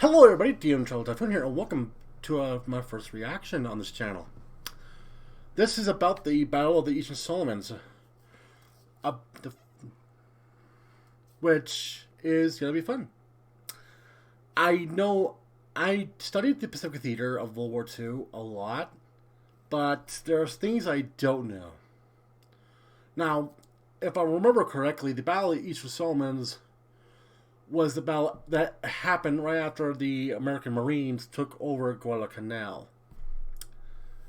Hello everybody, DM Trouble Typhoon here, and welcome to my first reaction on this channel. This is about the Battle of the Eastern Solomons, which is going to be fun. I know I studied the Pacific Theater of World War II a lot, but there's things I don't know. Now, if I remember correctly, the Battle of the Eastern Solomons was the battle that happened right after the American Marines took over Guadalcanal.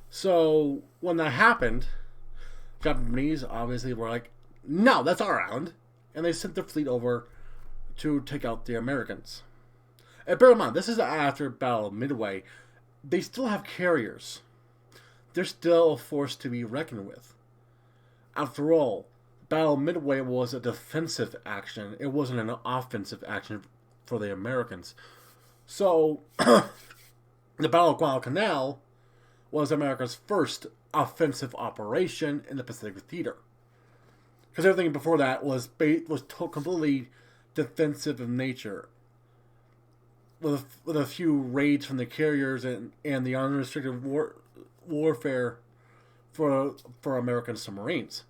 So when that happened, Japanese obviously were like, no, that's our island. And they sent their fleet over to take out the Americans. And bear in mind, this is after Battle of Midway. They still have carriers. They're still a force to be reckoned with. After all, Battle of Midway was a defensive action. It wasn't an offensive action for the Americans. So, the Battle of Guadalcanal was America's first offensive operation in the Pacific Theater. Because everything before that was completely defensive in nature. With a few raids from the carriers and the unrestricted warfare for American submarines.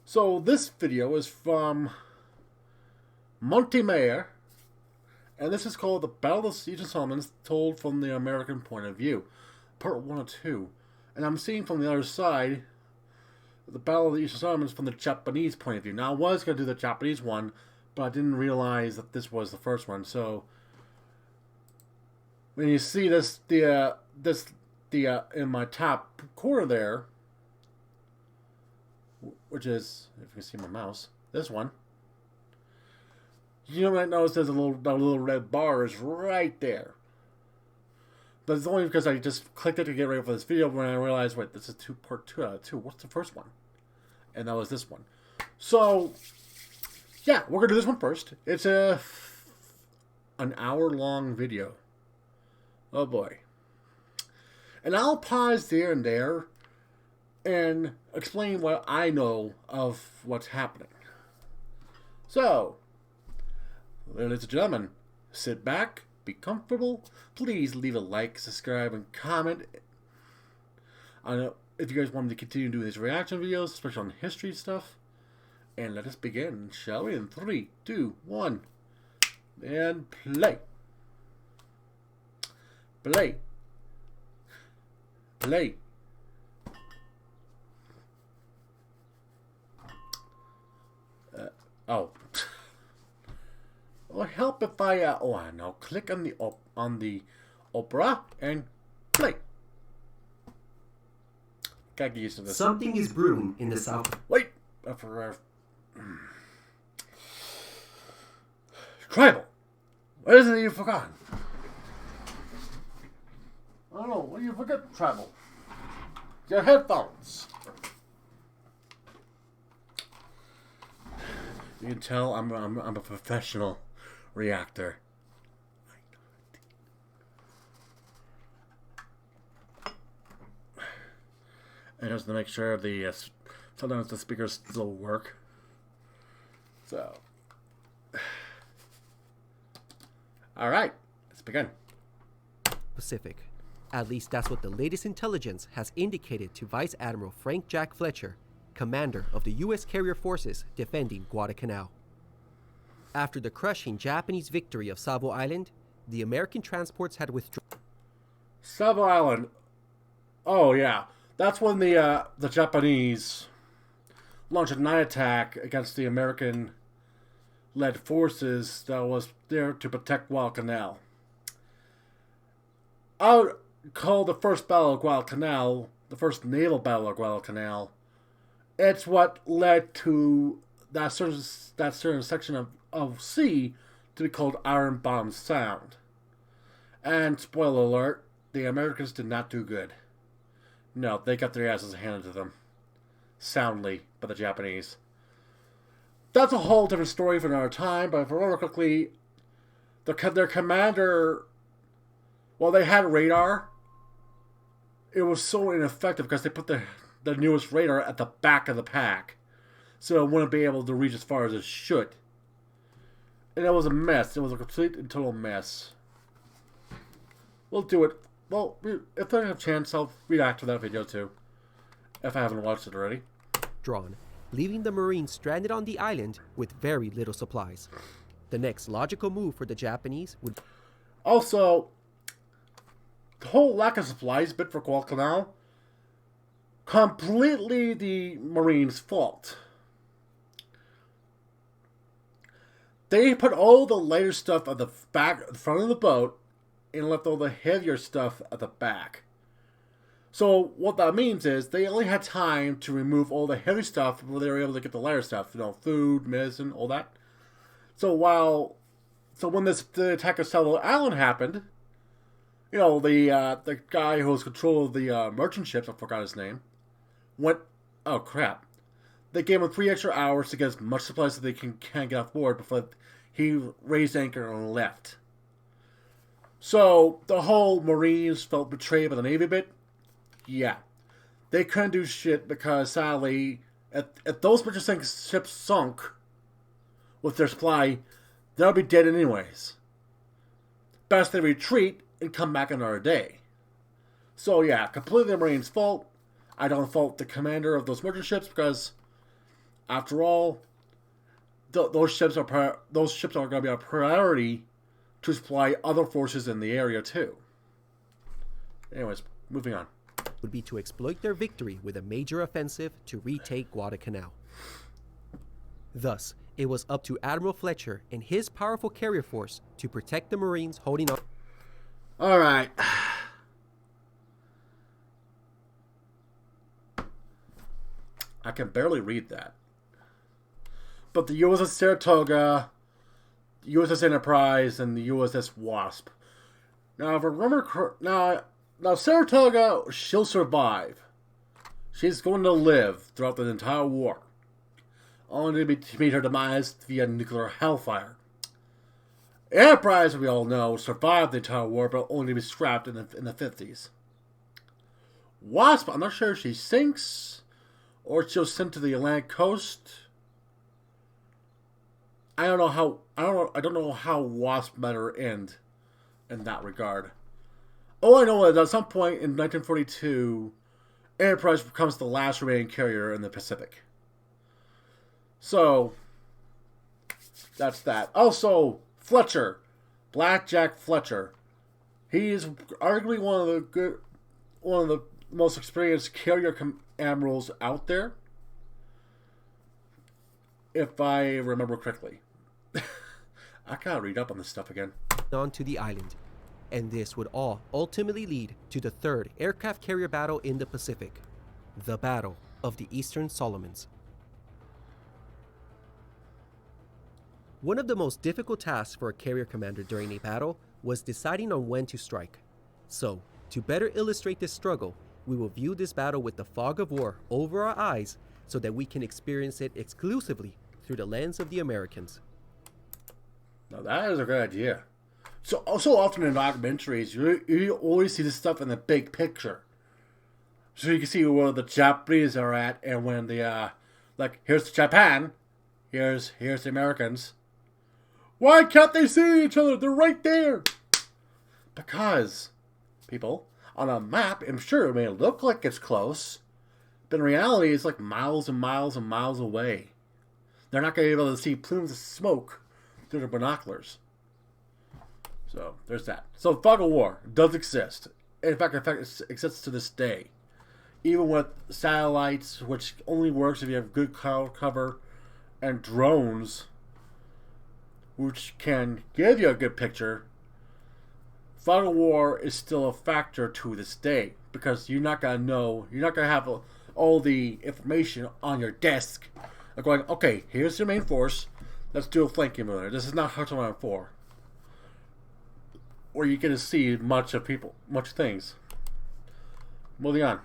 So this video is from Montemayor, and this is called The Battle of the Eastern Solomons, told from the American point of view. Part 1 or 2. And I'm seeing from the other side, the Battle of the Eastern Solomons from the Japanese point of view. Now I was going to do the Japanese one, but I didn't realize that this was the first one. So when you see this, in my top corner there, which is, if you can see my mouse, this one, you might notice there's that little red bar is right there. But it's only because I just clicked it to get ready for this video when I realized, wait, this is part 2 out of 2. What's the first one? And that was this one. So, yeah, we're going to do this one first. It's an hour-long video. Oh, boy. And I'll pause here and there and explain what I know of what's happening. So, ladies and gentlemen, sit back, be comfortable. Please leave a like, subscribe, and comment. I know if you guys want me to continue doing these reaction videos, especially on history stuff. And let us begin, shall we? In 3, 2, 1, and play. Play. Play. Oh. Well, help if I I know. Click on the opera and play. Gotta get used to this. Something is brewing in the south. Wait. Tribal. What is it you forgot? I don't know. What do you forget, Tribal? Your headphones. You can tell I'm a professional reactor. And just to make sure sometimes the speakers still work. So, all right, let's begin. Pacific. At least that's what the latest intelligence has indicated to Vice Admiral Frank Jack Fletcher, commander of the U.S. carrier forces defending Guadalcanal. After the crushing Japanese victory of Savo Island, the American transports had withdrawn. Savo Island. Oh yeah, that's when the Japanese launched a night attack against the American-led forces that was there to protect Guadalcanal. I would call the first Battle of Guadalcanal the first naval battle of Guadalcanal. It's what led to that certain section of sea to be called Iron Bomb Sound. And spoiler alert, the Americans did not do good. No, they got their asses handed to them soundly by the Japanese. That's a whole different story for another time, but if I remember quickly, their commander, well, they had radar. It was so ineffective because they put the newest radar at the back of the pack, so it wouldn't be able to reach as far as it should. And it was a mess. It was a complete and total mess. We'll do it. Well, if I have a chance, I'll react to that video too. If I haven't watched it already. Drawn, leaving the Marines stranded on the island with very little supplies. The next logical move for the Japanese would... Also, the whole lack of supplies bit for Guadalcanal, completely the Marines' fault. They put all the lighter stuff at the front of the boat and left all the heavier stuff at the back. So what that means is they only had time to remove all the heavy stuff before they were able to get the lighter stuff. You know, food, medicine, all that. So when the attack of Salo Island happened, you know, the guy who was control of the merchant ships, I forgot his name, went, oh crap. They gave him 3 extra hours to get as much supplies as they can get off board before he raised anchor and left. So the whole Marines felt betrayed by the Navy bit. Yeah. They couldn't do shit because sadly, if those merchant ships sunk with their supply, they'll be dead anyways. Best they retreat and come back another day. So yeah, completely the Marines' fault. I don't fault the commander of those merchant ships because, after all, those ships are going to be a priority to supply other forces in the area too. Anyways, moving on. Would be to exploit their victory with a major offensive to retake Guadalcanal. Thus, it was up to Admiral Fletcher and his powerful carrier force to protect the Marines holding on. Alright. I can barely read that. But the USS Saratoga, USS Enterprise, and the USS Wasp. Now, if I remember, now Saratoga, she'll survive. She's going to live throughout the entire war. Only to meet her demise via nuclear hellfire. Enterprise, we all know, survived the entire war, but only to be scrapped in the 50s. Wasp, I'm not sure if she sinks or she'll sent to the Atlantic coast. I don't know how Wasp met her end in that regard. All I know is at some point in 1942, Enterprise becomes the last remaining carrier in the Pacific. So that's that. Also, Fletcher, Blackjack Fletcher. He is arguably one of the most experienced carrier admirals out there, if I remember correctly. I gotta read up on this stuff again. Onto the island, and this would all ultimately lead to the third aircraft carrier battle in the Pacific, the Battle of the Eastern Solomons. One of the most difficult tasks for a carrier commander during a battle was deciding on when to strike. So, to better illustrate this struggle, we will view this battle with the fog of war over our eyes so that we can experience it exclusively through the lens of the Americans. Now that is a good idea. So often in documentaries, you always see this stuff in the big picture. So you can see where the Japanese are at, and when like, here's Japan, here's the Americans. Why can't they see each other? They're right there. Because, people, on a map, I'm sure it may look like it's close, but in reality, it's like miles and miles and miles away. They're not going to be able to see plumes of smoke through their binoculars. So, there's that. So, fog of war does exist. In fact, it exists to this day. Even with satellites, which only works if you have good cloud cover, and drones, which can give you a good picture, fog of war is still a factor to this day. Because you're not going to have all the information on your desk. Like going, okay, here's your main force. Let's do a flanking maneuver. This is not Heartland 4. Where you get to see much things. Moving on.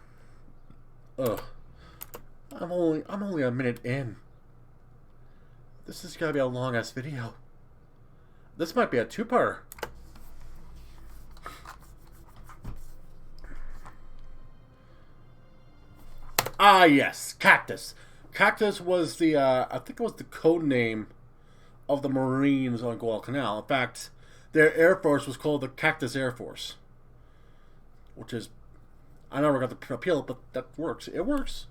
Ugh. I'm only a minute in. This is gonna be a long ass video. This might be a two-parter. Ah yes, Cactus. Cactus was the I think it was the code name of the Marines on Guadalcanal. In fact, their Air Force was called the Cactus Air Force, which is, I never got the appeal, but that works. It works.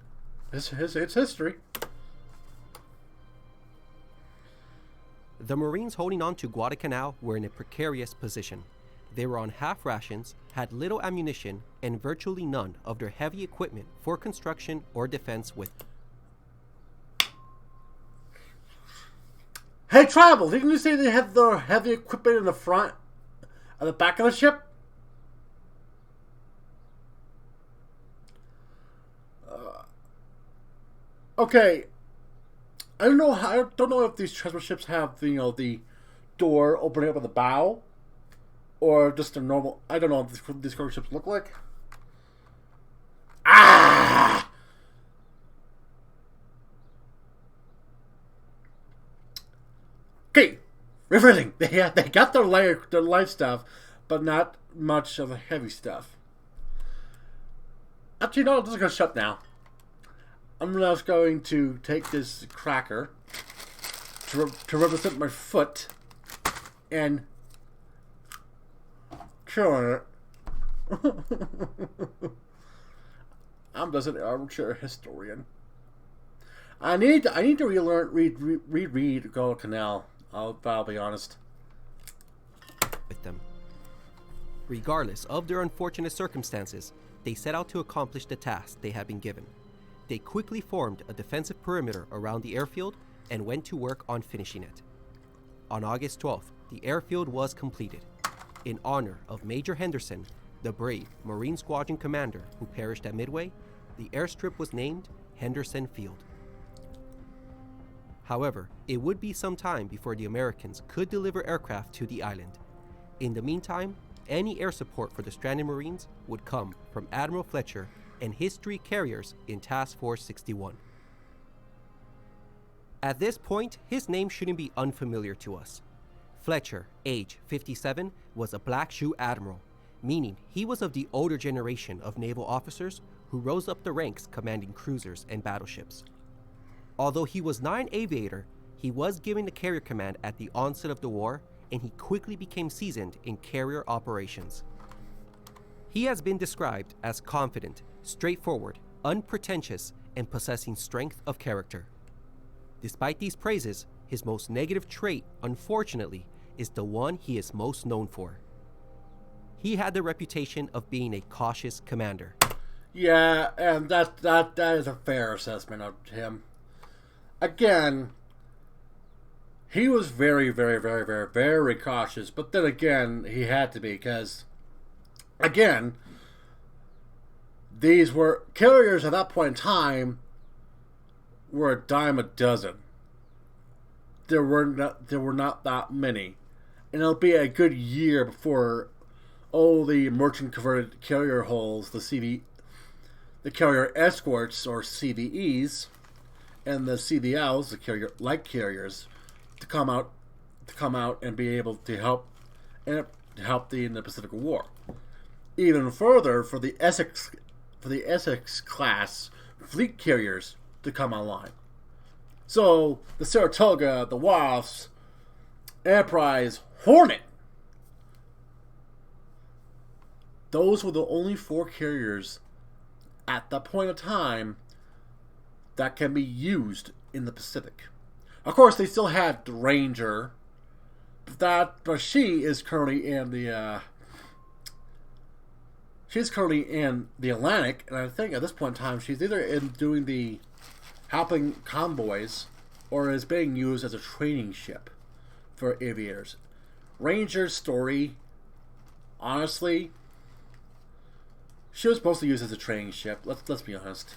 It's history. The Marines holding on to Guadalcanal were in a precarious position. They were on half rations, had little ammunition, and virtually none of their heavy equipment for construction or defense with. Hey, Tribal, didn't you say they had the heavy equipment in the front and the back of the ship? Okay. I don't know if these treasure ships have the door opening up at the bow, or just a normal. I don't know what these cargo ships look like. Ah! Okay, reversing. They got their light stuff, but not much of the heavy stuff. Actually, no, this is gonna shut now. I'm just going to take this cracker to represent my foot and kill it. I'm just an armchair historian. I need to reread Guadalcanal. I'll be honest. With them. Regardless of their unfortunate circumstances, they set out to accomplish the task they had been given. They quickly formed a defensive perimeter around the airfield and went to work on finishing it. On August 12th, the airfield was completed. In honor of Major Henderson, the brave Marine Squadron commander who perished at Midway, the airstrip was named Henderson Field. However, it would be some time before the Americans could deliver aircraft to the island. In the meantime, any air support for the stranded Marines would come from Admiral Fletcher and his 3 carriers in Task Force 61. At this point, his name shouldn't be unfamiliar to us. Fletcher, age 57, was a black shoe admiral, meaning he was of the older generation of naval officers who rose up the ranks commanding cruisers and battleships. Although he was not an aviator, he was given the carrier command at the onset of the war, and he quickly became seasoned in carrier operations. He has been described as confident, straightforward, unpretentious, and possessing strength of character. Despite these praises, his most negative trait, unfortunately, is the one he is most known for. He had the reputation of being a cautious commander. Yeah, and that is a fair assessment of him. Again, he was very, very, very, very, very cautious, but then again, he had to be, because, again, these were carriers at that point in time were a dime a dozen. There were not that many, and it'll be a good year before all the merchant converted carrier hulls, the carrier escorts or CVEs, and the CVLs, the carrier light carriers, to come out and be able to help in the Pacific War. Even further, for the Essex class fleet carriers to come online. So the Saratoga, the Wasps, Enterprise, Hornet. Those were the only 4 carriers at that point of time that can be used in the Pacific. Of course, they still had the Ranger, but she is currently in the Atlantic, and I think at this point in time she's either helping convoys, or is being used as a training ship for aviators. Ranger's story, honestly, she was supposed to use as a training ship. Let's be honest.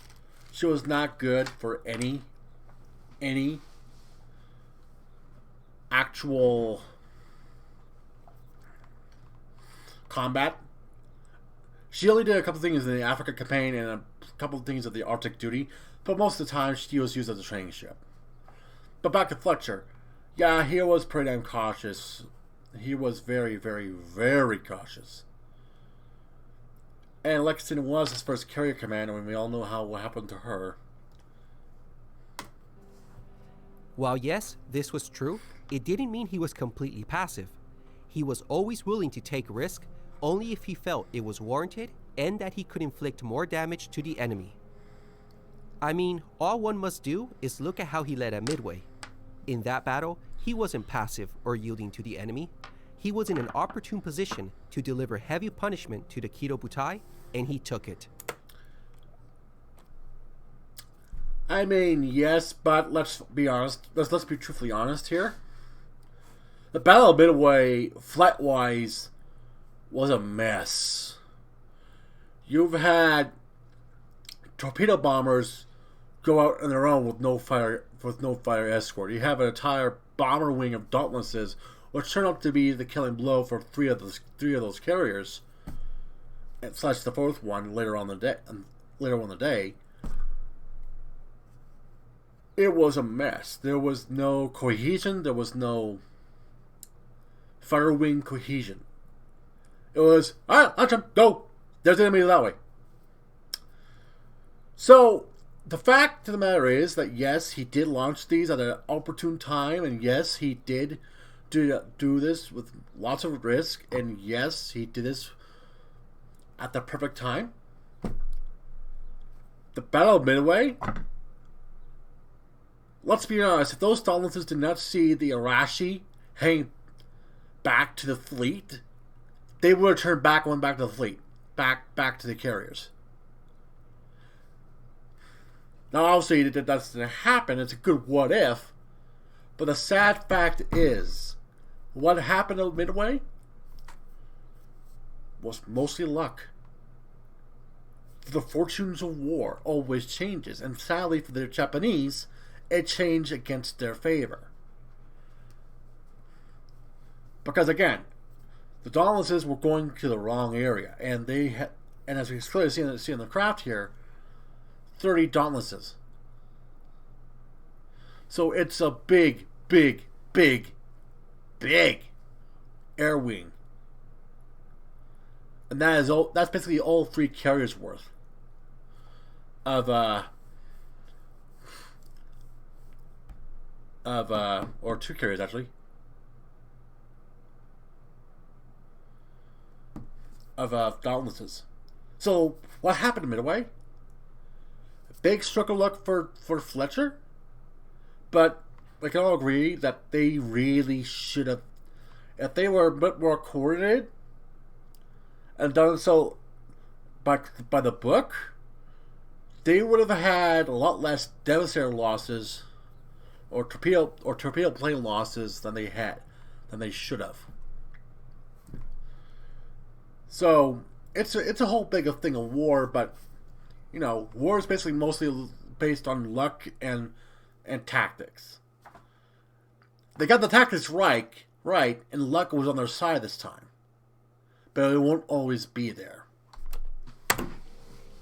She was not good for any actual combat. She only did a couple things in the Africa campaign and a couple of things of the Arctic duty, but most of the time she was used as a training ship. But back to Fletcher. Yeah, he was pretty damn cautious. He was very, very, very cautious. And Lexington was his first carrier commander, and we all know what happened to her. While yes, this was true, it didn't mean he was completely passive. He was always willing to take risk only if he felt it was warranted and that he could inflict more damage to the enemy. I mean, all one must do is look at how he led at Midway. In that battle, he wasn't passive or yielding to the enemy. He was in an opportune position to deliver heavy punishment to the Kido Butai, and he took it. I mean, yes, but let's be honest. Let's be truthfully honest here. The Battle of Midway, flight-wise, was a mess. You've had torpedo bombers go out on their own with no fire escort. You have an entire bomber wing of Dauntlesses, which turned out to be the killing blow for three of those carriers, and slash the fourth one later on the day. It was a mess. There was no cohesion. There was no fire wing cohesion. It was, alright, launch him, go. There's the enemy that way. So, the fact of the matter is that yes, he did launch these at an opportune time, and yes, he did do this with lots of risk, and yes, he did this at the perfect time. The Battle of Midway, let's be honest, if those Dauntlesses did not see the Arashi hang back to the fleet, they would have turned back and went back to the fleet. Back to the carriers. Now, obviously, that doesn't happen. It's a good what if. But the sad fact is, what happened at Midway was mostly luck. The fortunes of war always changes. And sadly for the Japanese, it changed against their favor. Because again, the Dauntlesses were going to the wrong area. And and as we clearly see in the craft here, 30 Dauntlesses. So it's a big air wing. And that's basically all three carriers worth of or two carriers actually of Dauntlesses. So what happened Midway? Big stroke of luck for Fletcher, but we can all agree that they really should have, if they were a bit more coordinated and done so by the book, they would have had a lot less devastating losses or torpedo plane losses than they should have. So it's a whole big thing of war, but you know, war is basically mostly based on luck and tactics. They got the tactics right, and luck was on their side this time. But it won't always be there.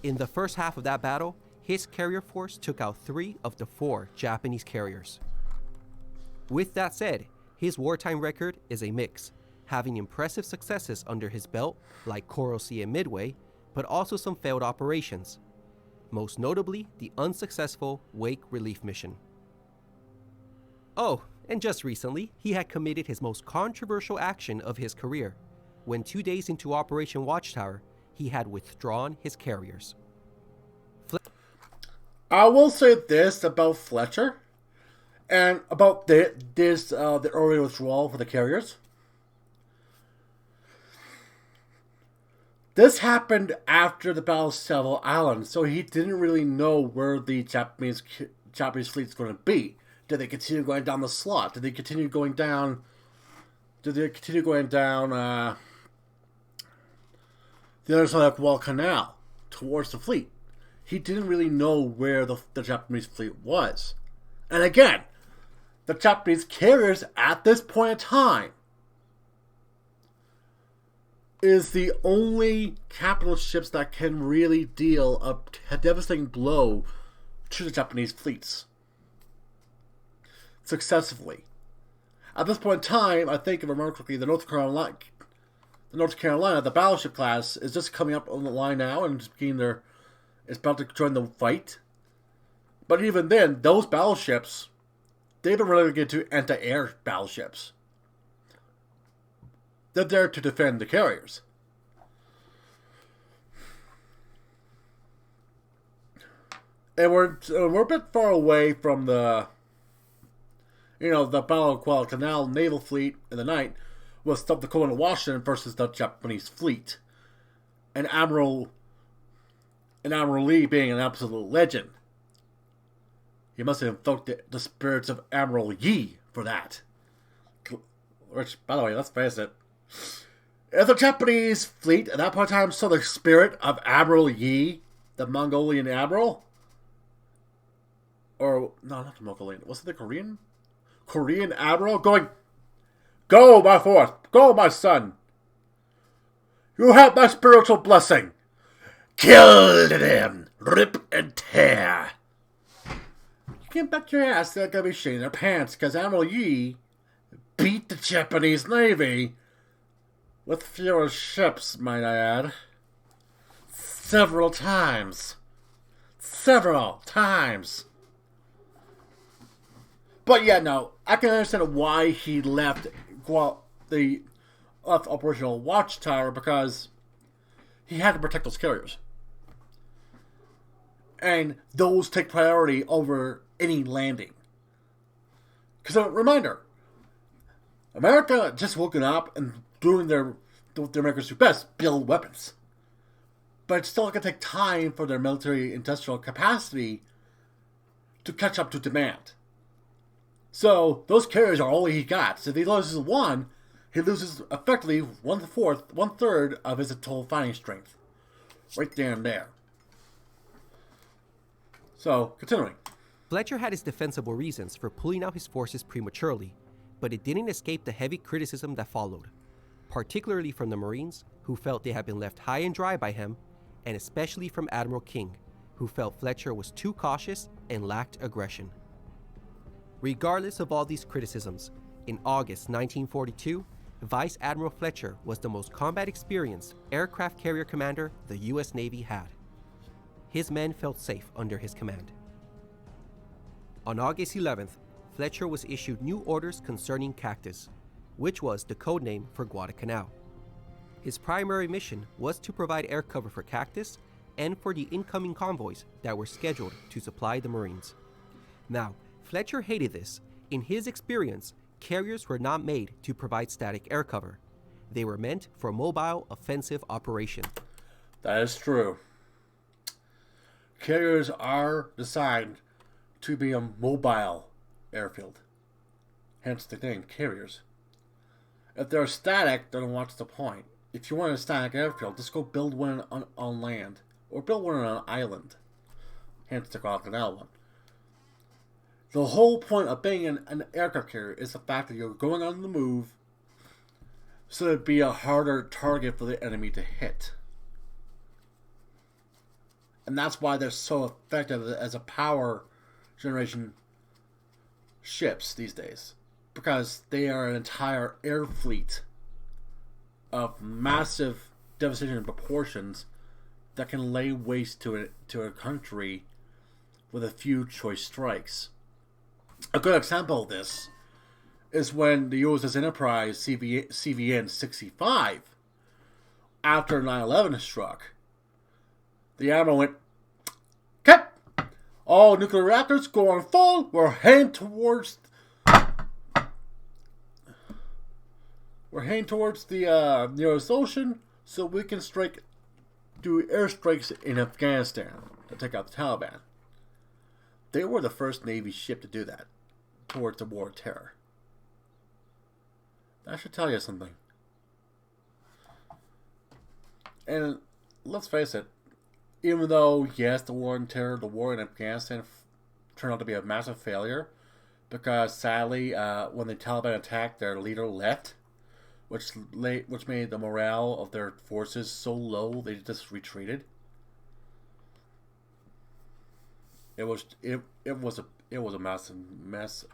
In the first half of that battle, his carrier force took out 3 of the 4 Japanese carriers. With that said, his wartime record is a mix, having impressive successes under his belt, like Coral Sea and Midway, but also some failed operations. Most notably, the unsuccessful Wake Relief mission. Oh, and just recently, he had committed his most controversial action of his career, when 2 days into Operation Watchtower, he had withdrawn his carriers. I will say this about Fletcher, and about the early withdrawal for the carriers. This happened after the Battle of Savile Island, so he didn't really know where the Japanese fleet's going to be. Did they continue going down the slot? Did they continue going down the other side of Guadalcanal towards the fleet? He didn't really know where the Japanese fleet was. And again, the Japanese carriers at this point in time is the only capital ships that can really deal a devastating blow to the Japanese fleets successfully. At this point in time, I think, if I remember correctly, the North Carolina, the battleship class, is just coming up on the line now and just it's about to join the fight. But even then, those battleships they've been relegated to anti-air battleships. They're there to defend the carriers. And we're a bit far away from the Battle of Guadalcanal naval fleet in the night was South Dakota and Washington versus the Japanese fleet. And Admiral Lee being an absolute legend. He must have invoked the spirits of Admiral Yi for that. Which, by the way, let's face it, if the Japanese fleet at that point in time saw the spirit of Admiral Yi, the Mongolian admiral, or, no, not the Mongolian, was it the Korean? Korean admiral going, "Go, my force, go, my son. You have my spiritual blessing. Kill them, rip and tear." You can't bet your ass they're going to be shitting their pants because Admiral Yi beat the Japanese Navy with fewer ships, might I add. Several times. But yeah, no, I can understand why he left the operational watchtower, because he had to protect those carriers. And those take priority over any landing. Because a reminder, America just woken up and doing what the Americans do best, build weapons. But it's still going to take time for their military industrial capacity to catch up to demand. So those carriers are all he got. So if he loses one, he loses effectively 1/3 of his total fighting strength. Right there and there. So, continuing. Fletcher had his defensible reasons for pulling out his forces prematurely, but it didn't escape the heavy criticism that followed, particularly from the Marines, who felt they had been left high and dry by him, and especially from Admiral King, who felt Fletcher was too cautious and lacked aggression. Regardless of all these criticisms, in August 1942, Vice Admiral Fletcher was the most combat-experienced aircraft carrier commander the U.S. Navy had. His men felt safe under his command. On August 11th, Fletcher was issued new orders concerning Cactus, which was the code name for Guadalcanal. His primary mission was to provide air cover for Cactus and for the incoming convoys that were scheduled to supply the Marines. Now, Fletcher hated this. In his experience, carriers were not made to provide static air cover. They were meant for mobile offensive operation. That is true. Carriers are designed to be a mobile airfield. Hence the name, carriers. If they're static, then what's the point? If you want a static airfield, just go build one on land. Or build one on an island. Hence the Guadalcanal one. The whole point of being an aircraft carrier is the fact that you're going on the move, so it'd be a harder target for the enemy to hit. And that's why they're so effective as a power generation ships these days. Because they are an entire air fleet of massive devastation proportions that can lay waste to a country with a few choice strikes. A good example of this is when the USS Enterprise CVN-65, after 9/11 struck, the Admiral went, "Okay, all nuclear reactors go on full, we're heading towards the nearest ocean so we can do airstrikes in Afghanistan to take out the Taliban." They were the first Navy ship to do that towards the War of Terror. That should tell you something. And let's face it, even though, yes, the War on Terror, the war in Afghanistan turned out to be a massive failure, because sadly, when the Taliban attacked, their leader left, which made the morale of their forces so low they just retreated. It was a massive mess.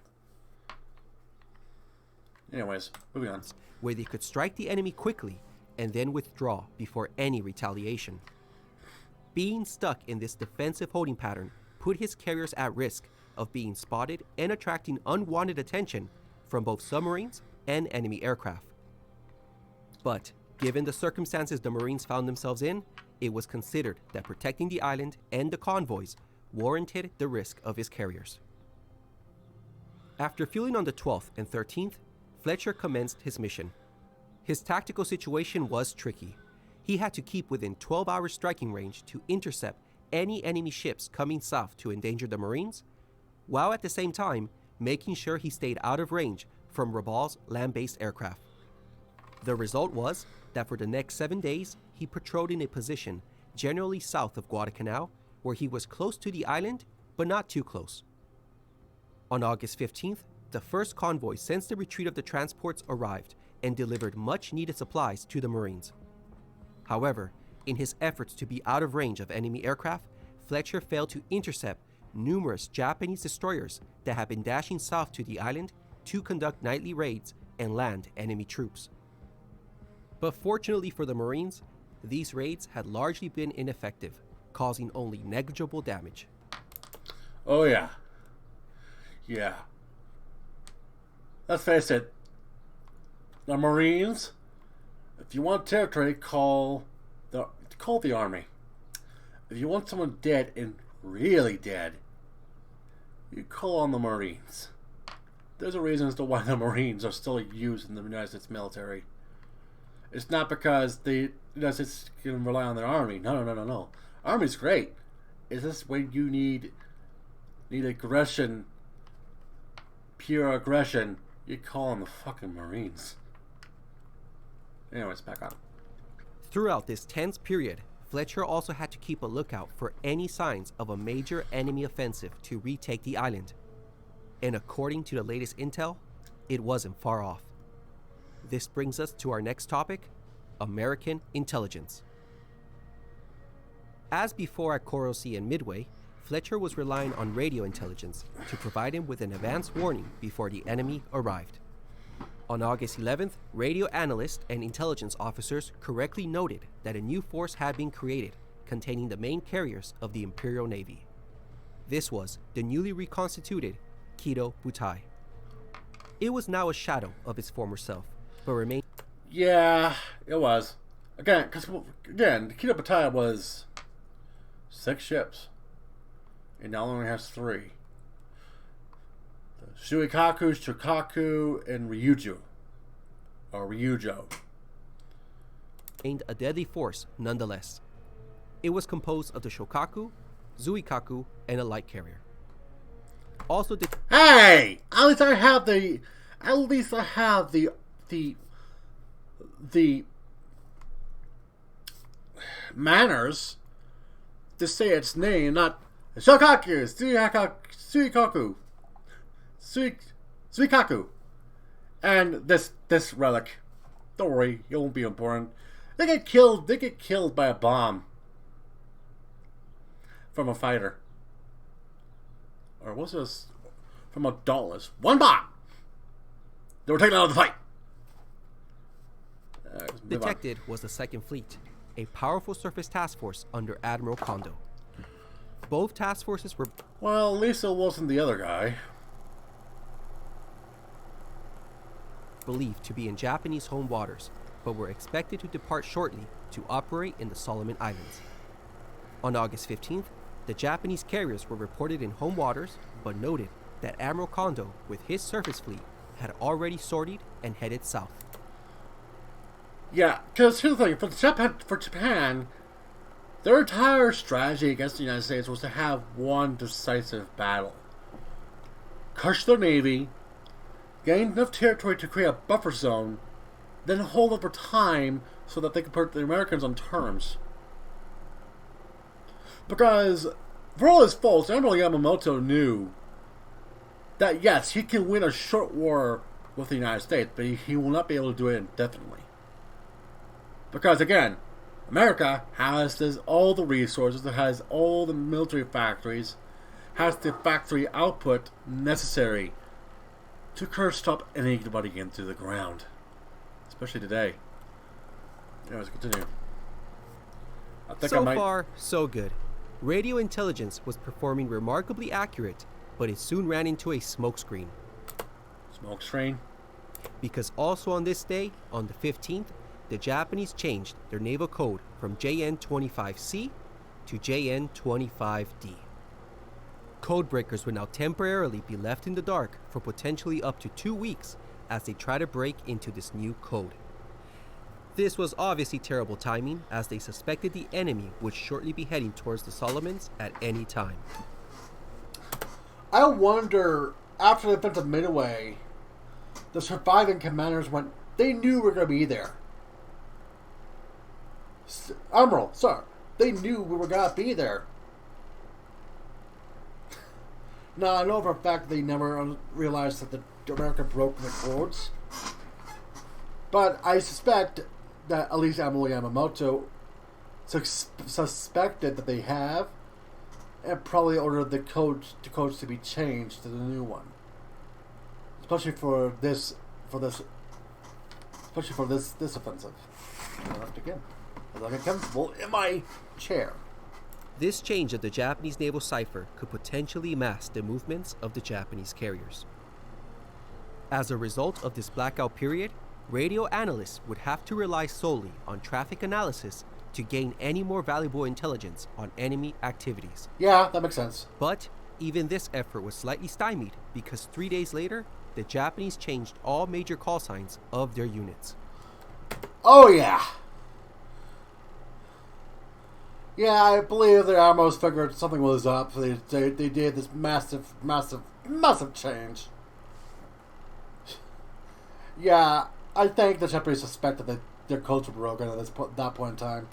Anyways, moving on. Where they could strike the enemy quickly and then withdraw before any retaliation. Being stuck in this defensive holding pattern put his carriers at risk of being spotted and attracting unwanted attention from both submarines and enemy aircraft. But given the circumstances the Marines found themselves in, it was considered that protecting the island and the convoys warranted the risk of his carriers. After fueling on the 12th and 13th, Fletcher commenced his mission. His tactical situation was tricky. He had to keep within 12-hour striking range to intercept any enemy ships coming south to endanger the Marines, while at the same time making sure he stayed out of range from Rabal's land-based aircraft. The result was that for the next 7 days, he patrolled in a position generally south of Guadalcanal, where he was close to the island, but not too close. On August 15th, the first convoy since the retreat of the transports arrived and delivered much-needed supplies to the Marines. However, in his efforts to be out of range of enemy aircraft, Fletcher failed to intercept numerous Japanese destroyers that had been dashing south to the island to conduct nightly raids and land enemy troops. But fortunately for the Marines, these raids had largely been ineffective, causing only negligible damage. Oh yeah. Yeah. Let's face it. The Marines, if you want territory, call the army. If you want someone dead and really dead, you call on the Marines. There's a reason as to why the Marines are still used in the United States military. It's not because the United States can rely on their army. No. Army's great. It's just when you need aggression, pure aggression, you call on the fucking Marines. Anyways, back on. Throughout this tense period, Fletcher also had to keep a lookout for any signs of a major enemy offensive to retake the island. And according to the latest intel, it wasn't far off. This brings us to our next topic, American intelligence. As before at Coral Sea and Midway, Fletcher was relying on radio intelligence to provide him with an advance warning before the enemy arrived. On August 11th, radio analysts and intelligence officers correctly noted that a new force had been created containing the main carriers of the Imperial Navy. This was the newly reconstituted Kido Butai. It was now a shadow of its former self, but remained... Yeah, it was. Again, the Kido Butai was 6 ships. It now only has 3. Shuikaku, Shokaku, and Ryujo. Aimed a deadly force nonetheless. It was composed of the Shokaku, Zuikaku, and a light carrier. Also did... Hey! At least I have the manners to say its name, not Shokaku, Suikaku, and this relic. Don't worry, it won't be important. They get killed by a bomb from a fighter, or was this from a Dauntless? One bomb. They were taken out of the fight. Detected was the Second Fleet, a powerful surface task force under Admiral Kondo. Both task forces were... Well, at least it wasn't the other guy. ...believed to be in Japanese home waters, but were expected to depart shortly to operate in the Solomon Islands. On August 15th, the Japanese carriers were reported in home waters, but noted that Admiral Kondo, with his surface fleet, had already sortied and headed south. Yeah, because here's the thing, for Japan, their entire strategy against the United States was to have one decisive battle. Crush their navy, gain enough territory to create a buffer zone, then hold over time so that they could put the Americans on terms. Because, for all his faults, Admiral Yamamoto knew that yes, he can win a short war with the United States, but he will not be able to do it indefinitely. Because again, America has all the resources, it has all the military factories, has the factory output necessary to curse stop anybody into the ground. Especially today. Anyways, continue. So far, so good. Radio intelligence was performing remarkably accurate, but it soon ran into a smokescreen. Smokescreen? Because also on this day, on the 15th, the Japanese changed their naval code from JN-25C to JN-25D. Codebreakers would now temporarily be left in the dark for potentially up to 2 weeks as they try to break into this new code. This was obviously terrible timing, as they suspected the enemy would shortly be heading towards the Solomons at any time. I wonder, after the event of Midway, the surviving commanders they knew we were going to be there. Admiral, sir, they knew we were going to be there. Now, I know for a fact they never realized that the America broke the codes. But I suspect that at least Admiral Yamamoto suspected that they have, and probably ordered the codes to be changed to the new one. Especially for this offensive. I left again. As I get comfortable in my chair. This change of the Japanese naval cipher could potentially mask the movements of the Japanese carriers. As a result of this blackout period, radio analysts would have to rely solely on traffic analysis to gain any more valuable intelligence on enemy activities. Yeah, that makes sense. But even this effort was slightly stymied because 3 days later, the Japanese changed all major call signs of their units. Oh yeah. Yeah, I believe the Admirals figured something was up. They did this massive change. Yeah, I think the Japanese suspected that their codes were broken at that point in time.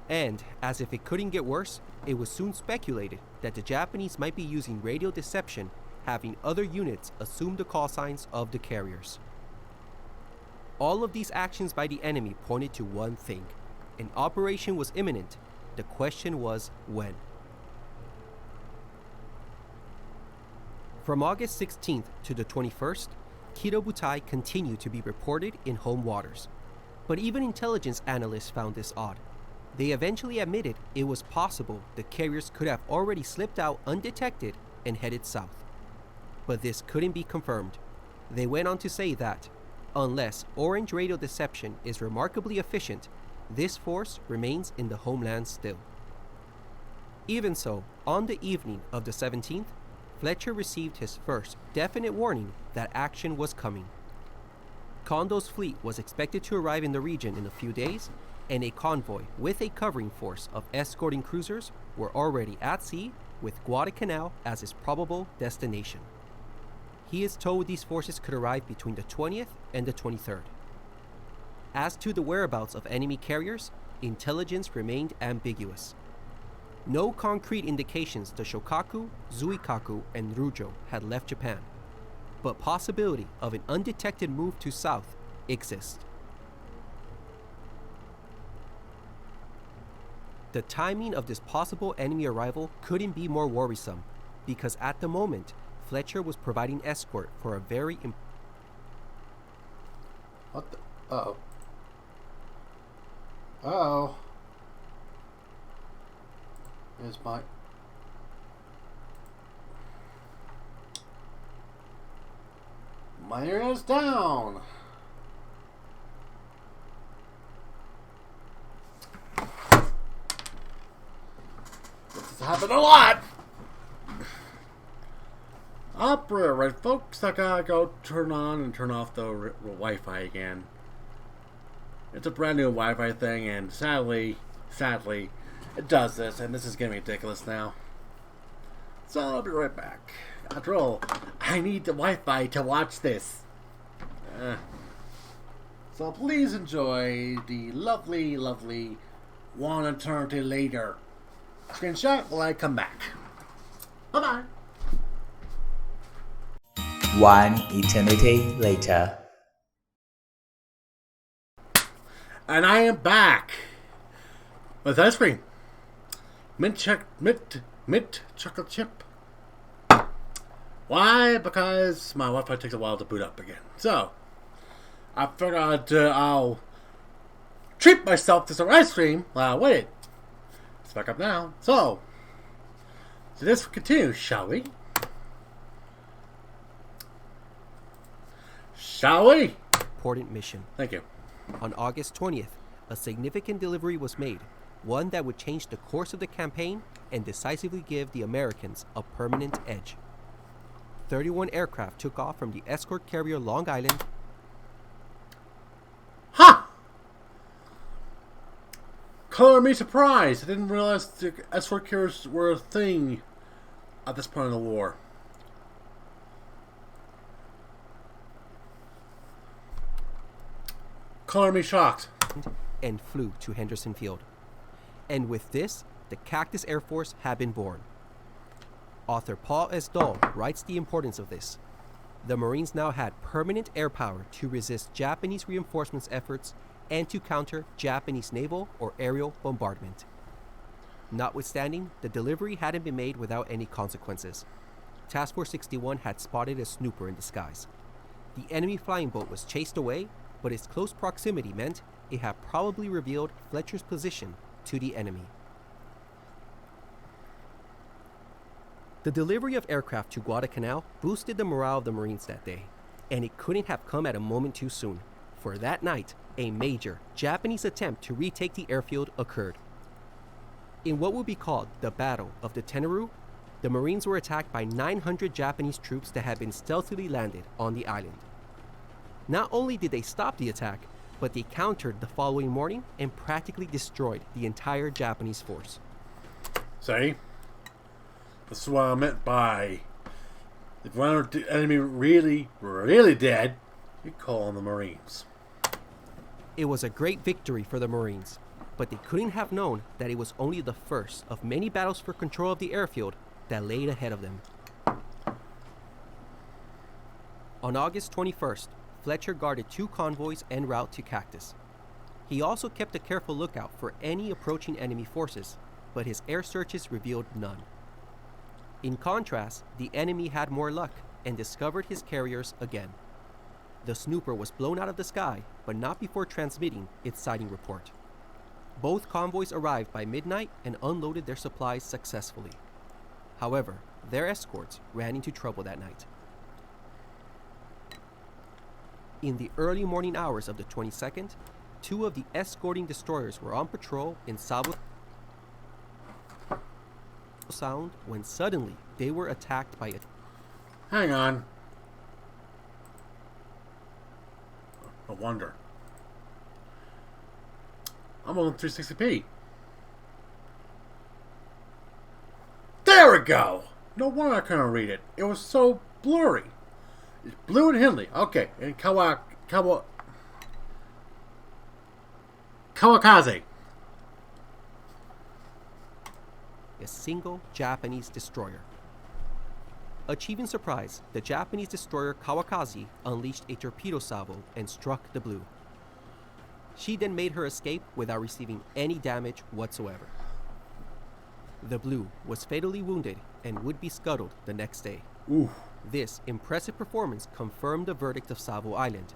And, as if it couldn't get worse, it was soon speculated that the Japanese might be using radio deception, having other units assume the call signs of the carriers. All of these actions by the enemy pointed to one thing. An operation was imminent. The question was when. From August 16th to the 21st, Kido Butai continued to be reported in home waters. But even intelligence analysts found this odd. They eventually admitted it was possible the carriers could have already slipped out undetected and headed south. But this couldn't be confirmed. They went on to say that, unless Orange radio deception is remarkably efficient, this force remains in the homeland still. Even so, on the evening of the 17th, Fletcher received his first definite warning that action was coming. Kondo's fleet was expected to arrive in the region in a few days, and a convoy with a covering force of escorting cruisers were already at sea, with Guadalcanal as its probable destination. He is told these forces could arrive between the 20th and the 23rd. As to the whereabouts of enemy carriers, intelligence remained ambiguous. No concrete indications the Shokaku, Zuikaku, and Rujo had left Japan, but possibility of an undetected move to south exists. The timing of this possible enemy arrival couldn't be more worrisome, because at the moment, Fletcher was providing escort for a very What the? Uh-oh. Uh-oh. Here's my internet's down. This has happened a lot. Opera, right, folks? I gotta go turn on and turn off the Wi-Fi again. It's a brand new Wi-Fi thing, and sadly, it does this, and this is getting ridiculous now. So I'll be right back. After all, I need the Wi-Fi to watch this. So please enjoy the lovely One Eternity Later screenshot while I come back. Bye-bye. One eternity later. And I am back with ice cream. Mint chocolate chip. Why? Because my Wi-Fi takes a while to boot up again. So, I figured I'll treat myself to some ice cream while I wait. It's back up now. So let's continue, shall we? Shall we? Important mission. Thank you. On August 20th, a significant delivery was made, one that would change the course of the campaign and decisively give the Americans a permanent edge. 31 aircraft took off from the escort carrier Long Island. Ha! Color me surprised. I didn't realize the escort carriers were a thing at this point in the war. Color me shocked. And flew to Henderson Field. And with this, the Cactus Air Force had been born. Author Paul S. Dole writes the importance of this. The Marines now had permanent air power to resist Japanese reinforcements efforts and to counter Japanese naval or aerial bombardment. Notwithstanding, the delivery hadn't been made without any consequences. Task Force 61 had spotted a snooper in disguise. The enemy flying boat was chased away, but its close proximity meant it had probably revealed Fletcher's position to the enemy. The delivery of aircraft to Guadalcanal boosted the morale of the Marines that day, and it couldn't have come at a moment too soon, for that night, a major Japanese attempt to retake the airfield occurred. In what would be called the Battle of the Tenaru, the Marines were attacked by 900 Japanese troops that had been stealthily landed on the island. Not only did they stop the attack, but they countered the following morning and practically destroyed the entire Japanese force. See? This is what I meant by if one of the enemy really, really dead, you call on the Marines. It was a great victory for the Marines, but they couldn't have known that it was only the first of many battles for control of the airfield that laid ahead of them. On August 21st, Fletcher guarded 2 convoys en route to Cactus. He also kept a careful lookout for any approaching enemy forces, but his air searches revealed none. In contrast, the enemy had more luck and discovered his carriers again. The snooper was blown out of the sky, but not before transmitting its sighting report. Both convoys arrived by midnight and unloaded their supplies successfully. However, their escorts ran into trouble that night. In the early morning hours of the 22nd, 2 of the escorting destroyers were on patrol in Sabo Sound when suddenly they were attacked by a... Hang on. No wonder. I'm on 360p. There we go! No wonder I couldn't read it. It was so blurry. It's Blue and Hindley. Okay. And Kawakaze. A single Japanese destroyer. Achieving surprise, the Japanese destroyer Kawakaze unleashed a torpedo salvo and struck the Blue. She then made her escape without receiving any damage whatsoever. The Blue was fatally wounded and would be scuttled the next day. Ooh. This impressive performance confirmed the verdict of Savo Island.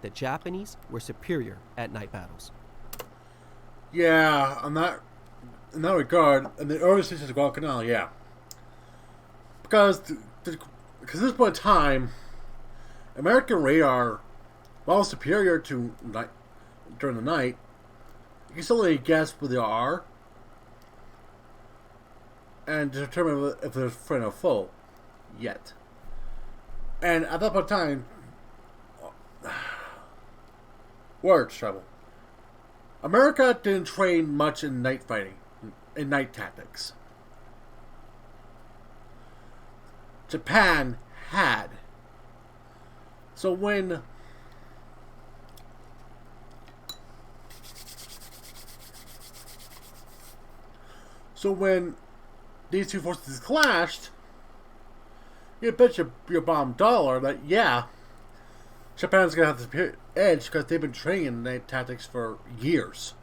The Japanese were superior at night battles. Yeah, in that regard, in the early stages of Guadalcanal, yeah. Because at this point in time, American radar, while superior to night, during the night, you can still only guess where they are and determine if they're friend or foe yet. And at that point in time, words trouble. America didn't train much in night fighting, in night tactics. Japan had. So when these two forces clashed, you bet your bottom dollar that, yeah, Japan's going to have the edge because they've been training in night tactics for years.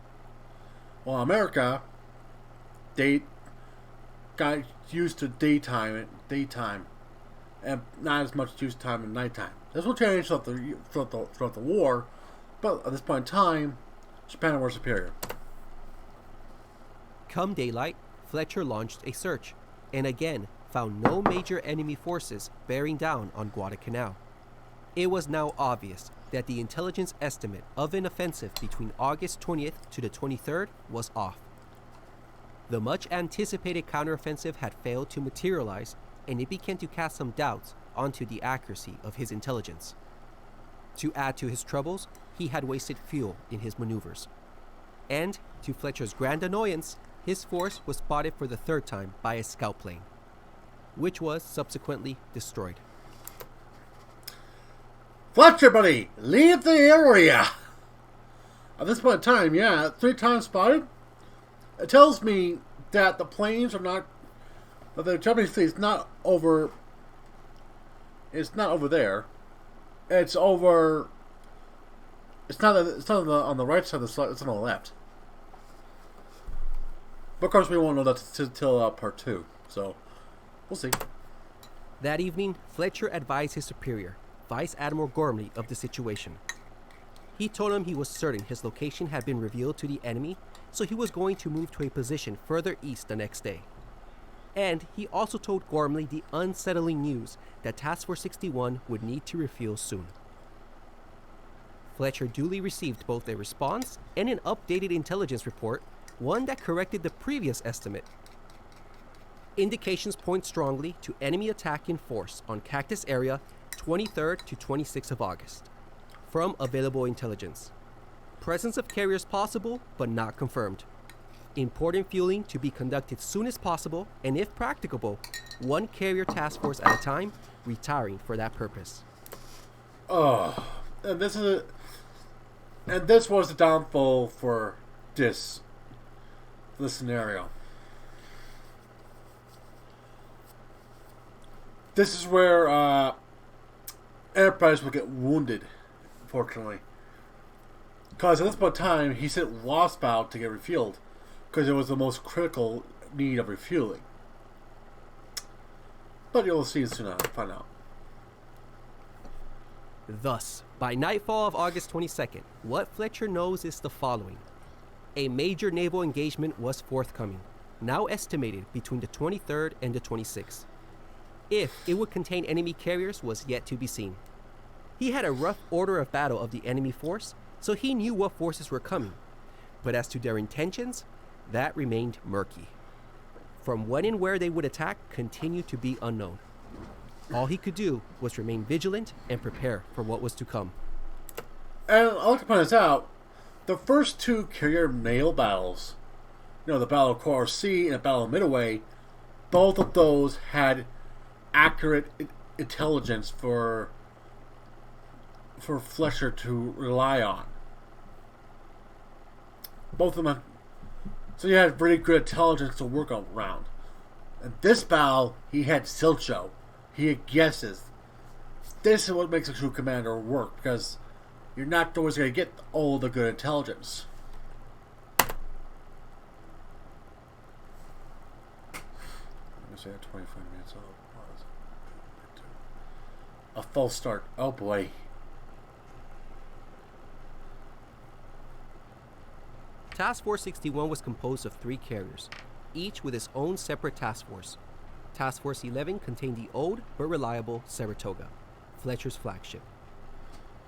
While America, they got used to daytime, and not as much use time in nighttime. This will change throughout the war, but at this point in time, Japan were superior. Come daylight, Fletcher launched a search, and again found no major enemy forces bearing down on Guadalcanal. It was now obvious that the intelligence estimate of an offensive between August 20th to the 23rd was off. The much anticipated counteroffensive had failed to materialize, and it began to cast some doubts onto the accuracy of his intelligence. To add to his troubles, he had wasted fuel in his maneuvers. And, to Fletcher's grand annoyance, his force was spotted for the third time by a scout plane, which was subsequently destroyed. Fletcher, buddy, leave the area! At this point in time, 3 times spotted. It tells me that the planes are not, that the Japanese fleet is not over. It's not over there. It's over. It's not on the right side of the slide. It's on the left. But of course, we won't know that until part 2. So we'll see. That evening, Fletcher advised his superior, Vice Admiral Gormley, of the situation. He told him he was certain his location had been revealed to the enemy, so he was going to move to a position further east the next day. And he also told Gormley the unsettling news that Task Force 61 would need to refuel soon. Fletcher duly received both a response and an updated intelligence report, one that corrected the previous estimate. Indications point strongly to enemy attack in force on Cactus Area 23rd to 26th of August. From available intelligence. Presence of carriers possible, but not confirmed. Important fueling to be conducted soon as possible, and if practicable, 1 carrier task force at a time, retiring for that purpose. And this was the downfall for this scenario. This is where Enterprise will get wounded, unfortunately. Because at this point in time, he sent Wasp out to get refueled, because it was the most critical need of refueling. But you'll see soon enough, find out. Thus, by nightfall of August 22nd, what Fletcher knows is the following. A major naval engagement was forthcoming, now estimated between the 23rd and the 26th. If it would contain enemy carriers was yet to be seen. He had a rough order of battle of the enemy force, so he knew what forces were coming. But as to their intentions, that remained murky. From when and where they would attack continued to be unknown. All he could do was remain vigilant and prepare for what was to come. And I'd like to point this out, the first 2 carrier naval battles, the Battle of Coral Sea and the Battle of Midway, both of those had accurate intelligence for Fletcher to rely on. Both of them. So he had pretty good intelligence to work around. In this battle, he had Silcho. He had guesses. This is what makes a true commander work, because you're not always going to get all the good intelligence. Let me say 25 minutes. A false start. Oh boy. Task Force 61 was composed of 3 carriers, each with its own separate task force. Task Force 11 contained the old but reliable Saratoga, Fletcher's flagship.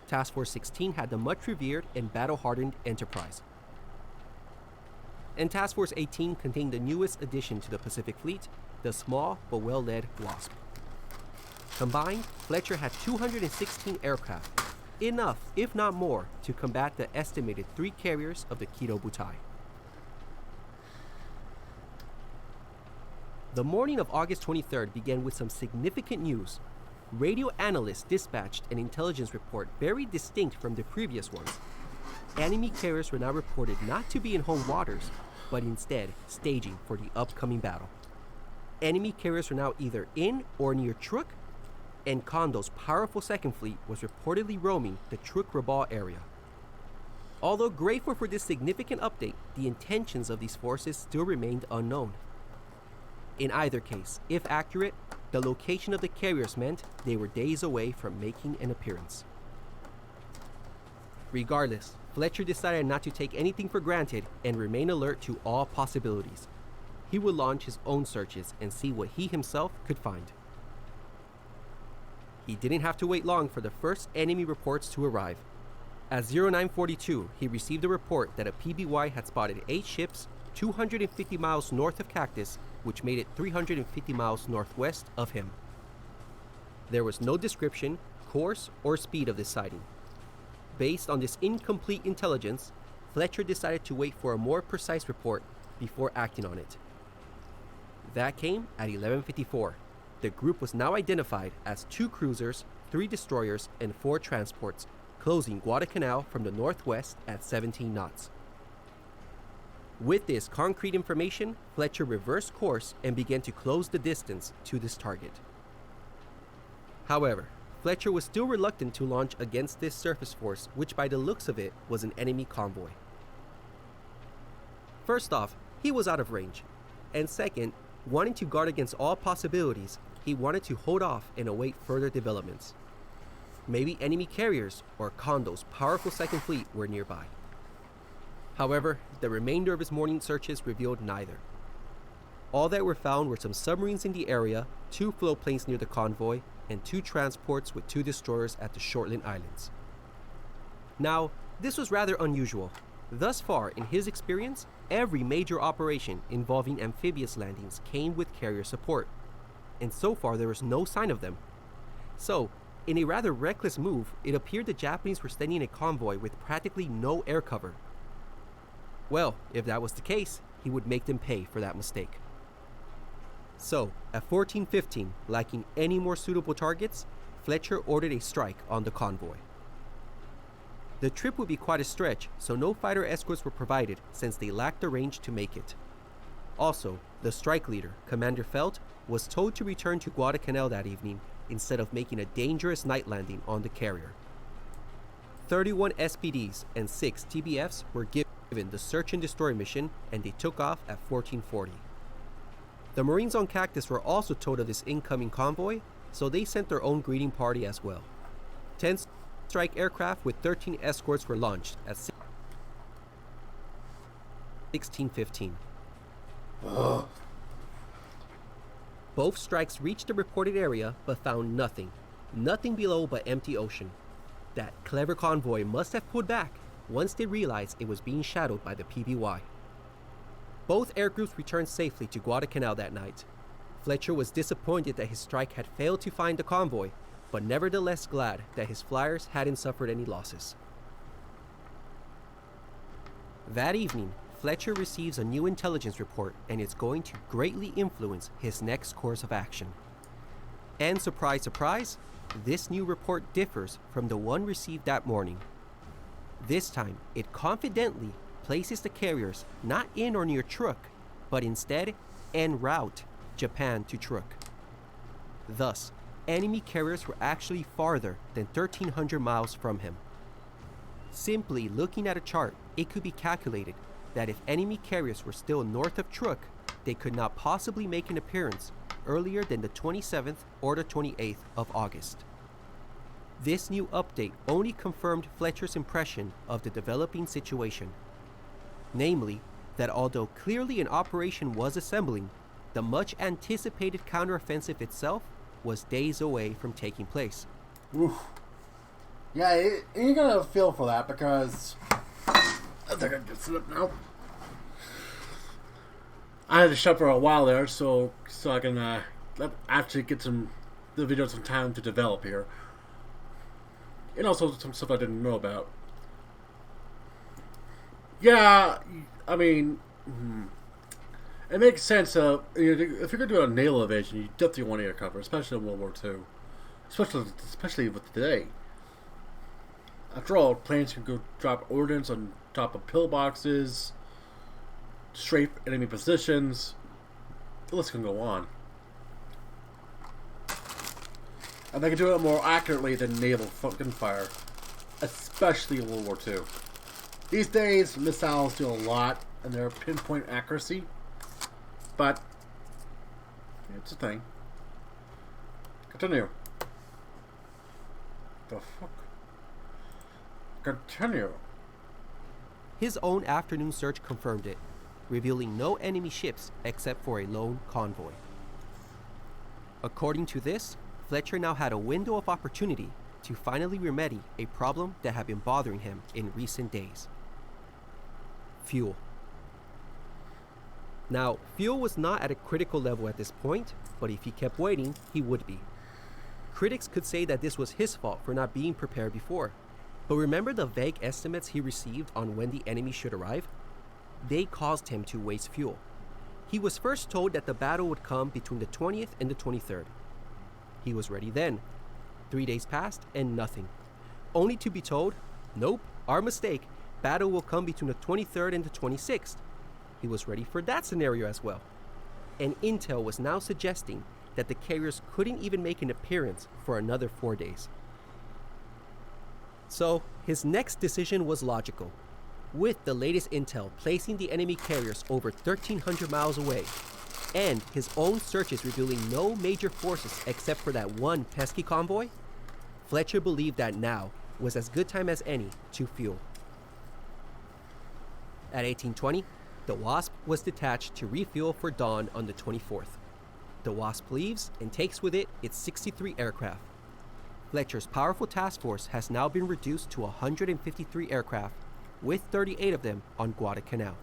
Task Force 16 had the much revered and battle-hardened Enterprise. And Task Force 18 contained the newest addition to the Pacific Fleet, the small but well-led Wasp. Combined, Fletcher had 216 aircraft, enough, if not more, to combat the estimated 3 carriers of the Kido Butai. The morning of August 23rd began with some significant news. Radio analysts dispatched an intelligence report very distinct from the previous ones. Enemy carriers were now reported not to be in home waters, but instead staging for the upcoming battle. Enemy carriers were now either in or near Truk, and Kondo's powerful second fleet was reportedly roaming the Truk-Rabaul area. Although grateful for this significant update, the intentions of these forces still remained unknown. In either case, if accurate, the location of the carriers meant they were days away from making an appearance. Regardless, Fletcher decided not to take anything for granted and remain alert to all possibilities. He would launch his own searches and see what he himself could find. He didn't have to wait long for the first enemy reports to arrive. At 0942, he received a report that a PBY had spotted 8 ships 250 miles north of Cactus, which made it 350 miles northwest of him. There was no description, course, or speed of this sighting. Based on this incomplete intelligence, Fletcher decided to wait for a more precise report before acting on it. That came at 11:54. The group was now identified as 2 cruisers, 3 destroyers, and 4 transports, closing Guadalcanal from the northwest at 17 knots. With this concrete information, Fletcher reversed course and began to close the distance to this target. However, Fletcher was still reluctant to launch against this surface force, which by the looks of it was an enemy convoy. First off, he was out of range, and second, wanting to guard against all possibilities, he wanted to hold off and await further developments. Maybe enemy carriers or Kondo's powerful second fleet were nearby. However, the remainder of his morning searches revealed neither. All that were found were some submarines in the area, 2 floatplanes near the convoy, and 2 transports with 2 destroyers at the Shortland Islands. Now, this was rather unusual. Thus far, in his experience, every major operation involving amphibious landings came with carrier support, and so far there was no sign of them. So, in a rather reckless move, it appeared the Japanese were sending a convoy with practically no air cover. Well, if that was the case, he would make them pay for that mistake. So, at 14:15, lacking any more suitable targets, Fletcher ordered a strike on the convoy. The trip would be quite a stretch, so no fighter escorts were provided since they lacked the range to make it. Also, the strike leader, Commander Felt, was told to return to Guadalcanal that evening instead of making a dangerous night landing on the carrier. 31 SPDs and 6 TBFs were given the search and destroy mission, and they took off at 14:40. The Marines on Cactus were also told of this incoming convoy, so they sent their own greeting party as well. 10 strike aircraft with 13 escorts were launched at 16:15. Both strikes reached the reported area but found nothing below but empty ocean. That clever convoy must have pulled back once they realized it was being shadowed by the PBY. Both air groups returned safely to Guadalcanal that night. Fletcher was disappointed that his strike had failed to find the convoy, but nevertheless glad that his flyers hadn't suffered any losses. That evening, Fletcher receives a new intelligence report, and it's going to greatly influence his next course of action. And surprise, surprise, this new report differs from the one received that morning. This time, it confidently places the carriers not in or near Truk, but instead en route Japan to Truk. Thus, enemy carriers were actually farther than 1,300 miles from him. Simply looking at a chart, it could be calculated that if enemy carriers were still north of Truk, they could not possibly make an appearance earlier than the 27th or the 28th of August. This new update only confirmed Fletcher's impression of the developing situation. Namely, that although clearly an operation was assembling, the much anticipated counteroffensive itself was days away from taking place. Oof. Yeah, you're gonna feel for that because I think I can sit up now. I had to shut for a while there, so I can actually get the video some time to develop here, and also some stuff I didn't know about. Yeah, I mean, it makes sense. If you're gonna do a naval invasion, you definitely want air cover, especially in World War II, especially with today. After all, planes can go drop ordnance on top of pillboxes, strafe enemy positions. The list can go on. And they can do it more accurately than naval fucking fire, especially in World War II. These days, missiles do a lot in their pinpoint accuracy, but it's a thing. Continue. The fuck? Continue. His own afternoon search confirmed it, revealing no enemy ships except for a lone convoy. According to this, Fletcher now had a window of opportunity to finally remedy a problem that had been bothering him in recent days. Fuel. Now, fuel was not at a critical level at this point, but if he kept waiting, he would be. Critics could say that this was his fault for not being prepared before, but remember the vague estimates he received on when the enemy should arrive? They caused him to waste fuel. He was first told that the battle would come between the 20th and the 23rd. He was ready then. 3 days passed and nothing. Only to be told, nope, our mistake, battle will come between the 23rd and the 26th. He was ready for that scenario as well. And intel was now suggesting that the carriers couldn't even make an appearance for another 4 days. So, his next decision was logical. With the latest intel placing the enemy carriers over 1,300 miles away, and his own searches revealing no major forces except for that one pesky convoy, Fletcher believed that now was as good time as any to fuel. At 1820, the Wasp was detached to refuel for dawn on the 24th. The Wasp leaves and takes with it its 63 aircraft. Fletcher's powerful task force has now been reduced to 153 aircraft, with 38 of them on Guadalcanal.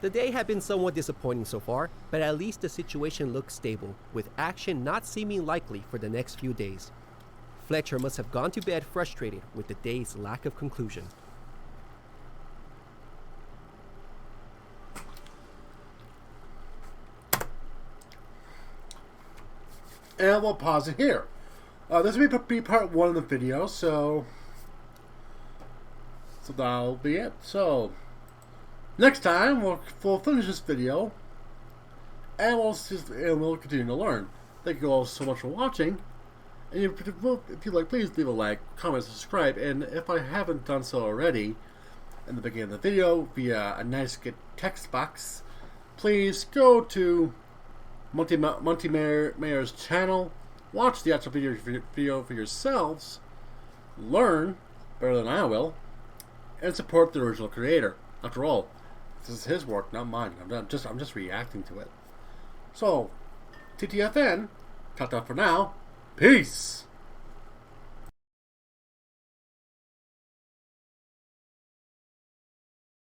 The day had been somewhat disappointing so far, but at least the situation looked stable, with action not seeming likely for the next few days. Fletcher must have gone to bed frustrated with the day's lack of conclusion. And we'll pause it here. This will be part 1 of the video, so that'll be it. So next time we'll finish this video, and we'll continue to learn. Thank you all so much for watching. And if you like, please leave a like, comment, subscribe. And if I haven't done so already, in the beginning of the video via a nice good text box, please go to Monty Mayer's channel, watch the actual video for yourselves, learn better than I will, and support the original creator. After all, this is his work, not mine. I'm just reacting to it. So, TTFN, ta-ta for now. Peace!